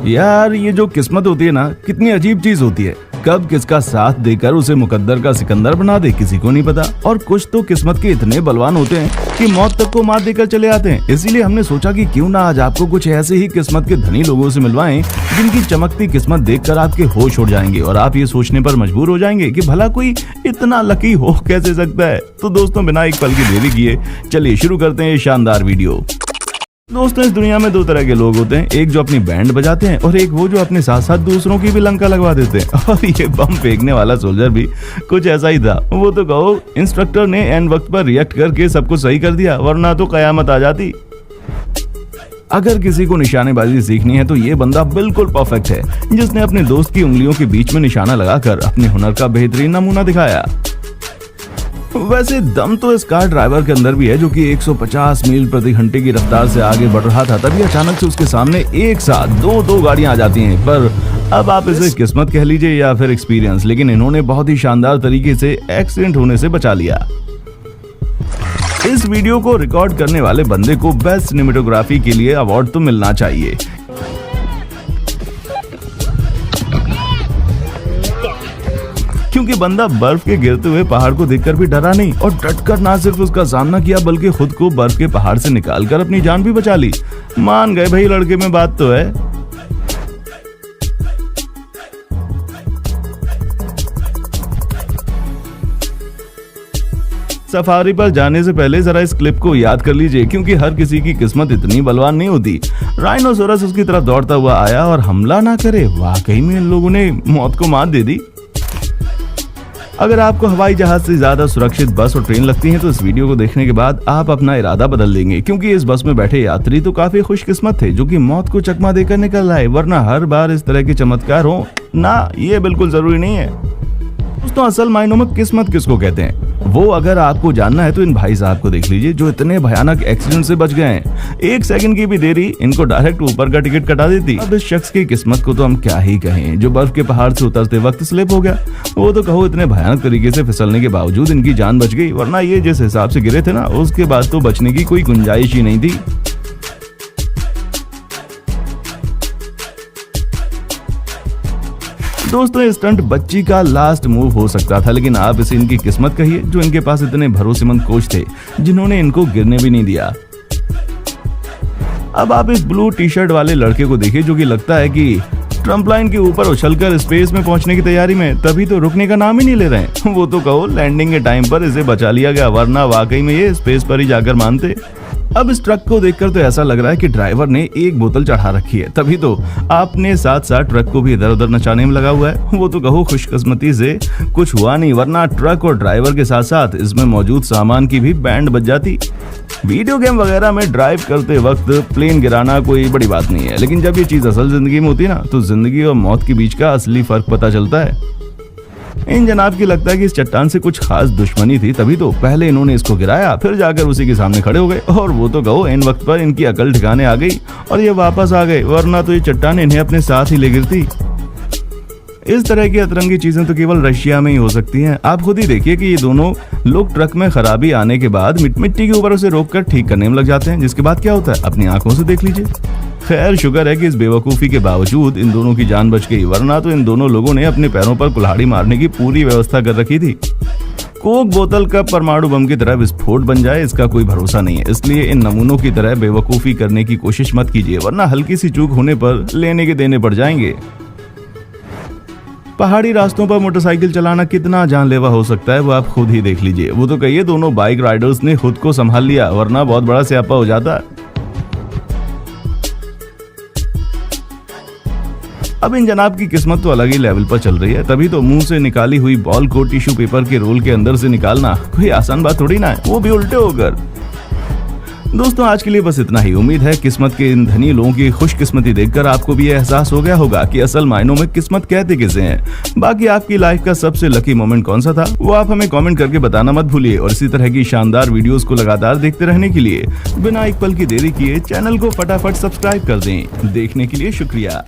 यार ये जो किस्मत होती है ना, कितनी अजीब चीज होती है। कब किसका साथ देकर उसे मुकद्दर का सिकंदर बना दे किसी को नहीं पता। और कुछ तो किस्मत के इतने बलवान होते हैं कि मौत तक को मात देकर चले आते हैं। इसीलिए हमने सोचा कि क्यों ना आज आपको कुछ ऐसे ही किस्मत के धनी लोगों से मिलवाएं जिनकी चमकती किस्मत देखकर आपके होश उड़ जाएंगे और आप ये सोचने पर मजबूर हो जाएंगे कि भला कोई इतना लकी हो कैसे सकता है। तो दोस्तों बिना एक पल की देरी किए चलिए शुरू करते हैं ये शानदार वीडियो। दोस्तों इस दुनिया में दो तरह के लोग होते हैं, एक जो अपनी बैंड बजाते हैं और एक वो जो अपने साथ साथ दूसरों की भी लंका लगवा देते हैं। और ये बम फेंकने वाला सोल्जर भी कुछ ऐसा ही था। वो तो कहो इंस्ट्रक्टर ने एन वक्त पर रिएक्ट करके सबको सही कर दिया, वरना तो कयामत आ जाती। अगर किसी को निशानेबाजी सीखनी है तो ये बंदा बिल्कुल परफेक्ट है, जिसने अपने दोस्त की उंगलियों के बीच में निशाना लगाकर अपने हुनर का बेहतरीन नमूना दिखाया। वैसे दम तो इस कार ड्राइवर के अंदर भी है, जो कि 150 मील प्रति घंटे की रफ्तार से आगे बढ़ रहा था। तभी अचानक से उसके सामने एक साथ दो गाड़ियां आ जाती हैं। पर अब आप इसे किस्मत कह लीजिए या फिर एक्सपीरियंस, लेकिन इन्होंने बहुत ही शानदार तरीके से एक्सीडेंट होने से बचा लिया। इस वीडियो को रिकॉर्ड करने वाले बंदे को बेस्ट सिनेमेटोग्राफी के लिए अवार्ड तो मिलना चाहिए। क्योंकि बंदा बर्फ के गिरते हुए पहाड़ को देखकर भी डरा नहीं और डटकर ना सिर्फ उसका सामना किया बल्कि खुद को बर्फ के पहाड़ से निकालकर अपनी जान भी बचा ली। मान गए भाई लड़के में बात तो है। सफारी पर जाने से पहले जरा इस क्लिप को याद कर लीजिए, क्योंकि हर किसी की किस्मत इतनी बलवान नहीं होती। राइनोसोरस उसकी तरफ दौड़ता हुआ आया और हमला ना करे। वाकई में इन लोगों ने मौत को मात दे दी। अगर आपको हवाई जहाज से ज्यादा सुरक्षित बस और ट्रेन लगती हैं तो इस वीडियो को देखने के बाद आप अपना इरादा बदल देंगे, क्योंकि इस बस में बैठे यात्री तो काफी खुशकिस्मत थे जो कि मौत को चकमा देकर निकल आए, वरना हर बार इस तरह के चमत्कार हो ना, ये बिल्कुल जरूरी नहीं है। दोस्तों असल मायनों में किस्मत किसको कहते हैं वो अगर आपको जानना है तो इन भाई साहब को देख लीजिए, जो इतने भयानक एक्सीडेंट से बच गए हैं। 1 सेकंड की भी देरी इनको डायरेक्ट ऊपर का टिकट कटा देती। अब इस शख्स की किस्मत को तो हम क्या ही कहें, जो बर्फ के पहाड़ से उतरते वक्त स्लिप हो गया। वो तो कहो इतने भयानक तरीके से फिसलने के बावजूद इनकी जान बच गई, वरना ये जिस हिसाब से गिरे थे ना, उसके बाद तो बचने की कोई गुंजाइश ही नहीं थी। दोस्तों ये स्टंट बच्ची का लास्ट मूव हो सकता था, लेकिन आप इसे इनकी किस्मत कहिए, जो इनके पास इतने भरोसेमंद कोच थे जिन्होंने इनको गिरने भी नहीं दिया। अब आप इस ब्लू टी शर्ट वाले लड़के को देखिए, जो कि लगता है कि ट्रम्पलाइन के ऊपर उछलकर स्पेस में पहुंचने की तैयारी में, तभी तो रुकने का नाम ही नहीं ले रहे हैं। वो तो कहो लैंडिंग के टाइम पर इसे बचा लिया गया, वरना वाकई में ये स्पेस पर ही जाकर मानते। अब इस ट्रक को देखकर तो ऐसा लग रहा है कि ड्राइवर ने एक बोतल चढ़ा रखी है, तभी तो आपने साथ साथ ट्रक को भी इधर उधर नचाने में लगा हुआ है। वो तो कहो खुशकिस्मती से कुछ हुआ नहीं, वरना ट्रक और ड्राइवर के साथ साथ इसमें मौजूद सामान की भी बैंड बज जाती। वीडियो गेम वगैरह में ड्राइव करते वक्त प्लेन गिराना कोई बड़ी बात नहीं है, लेकिन जब ये चीज असल जिंदगी में होती है ना, तो जिंदगी और मौत के बीच का असली फर्क पता चलता है। इन जनाब की लगता है कि इस चट्टान से कुछ खास दुश्मनी थी, तभी तो पहले इन्होंने इसको गिराया, फिर जाकर उसी के सामने खड़े हो गए। और वो तो कहो इन वक्त पर इनकी अकल ठिकाने आ गई और ये वापस आ गए, वरना तो ये चट्टान इन्हें अपने साथ ही ले गिरती। इस तरह की अतरंगी चीजें तो केवल रशिया में ही हो सकती हैं। आप खुद ही देखिए कि ये दोनों लोग ट्रक में खराबी आने के बाद मिट्टी के ऊपर उसे रोककर ठीक करने में लग जाते हैं, जिसके बाद क्या होता है अपनी आंखों से देख लीजिए। खैर शुक्र है कि इस बेवकूफ़ी के बावजूद इन दोनों की जान बच गई, वरना तो इन दोनों लोगों ने अपने पैरों पर कुल्हाड़ी मारने की पूरी व्यवस्था कर रखी थी। कोक बोतल कब परमाणु बम की तरह विस्फोट बन जाए इसका कोई भरोसा नहीं है, इसलिए इन नमूनों की तरह बेवकूफ़ी करने की कोशिश मत कीजिए, वरना हल्की सी चूक होने पर लेने के देने पड़ जाएंगे। पहाड़ी रास्तों पर मोटरसाइकिल चलाना कितना जानलेवा हो सकता है वो आप खुद ही देख लीजिए। वो तो कहिए दोनों बाइक राइडर्स ने खुद को संभाल लिया, वरना बहुत बड़ा स्यापा हो जाता। अब इन जनाब की किस्मत तो अलग ही लेवल पर चल रही है, तभी तो मुंह से निकाली हुई बॉल को टिश्यू पेपर के रोल के अंदर से निकालना कोई आसान बात थोड़ी ना है, वो भी उल्टे होकर। दोस्तों आज के लिए बस इतना ही। उम्मीद है किस्मत के इन धनी लोगों की खुशकिस्मती देखकर आपको भी एहसास हो गया होगा कि असल मायनों में किस्मत कहते किसे हैं। बाकी आपकी लाइफ का सबसे लकी मोमेंट कौन सा था वो आप हमें कमेंट करके बताना मत भूलिए। और इसी तरह की शानदार वीडियोस को लगातार देखते रहने के लिए बिना एक पल की देरी किए चैनल को फटाफट सब्सक्राइब कर दें। देखने के लिए शुक्रिया।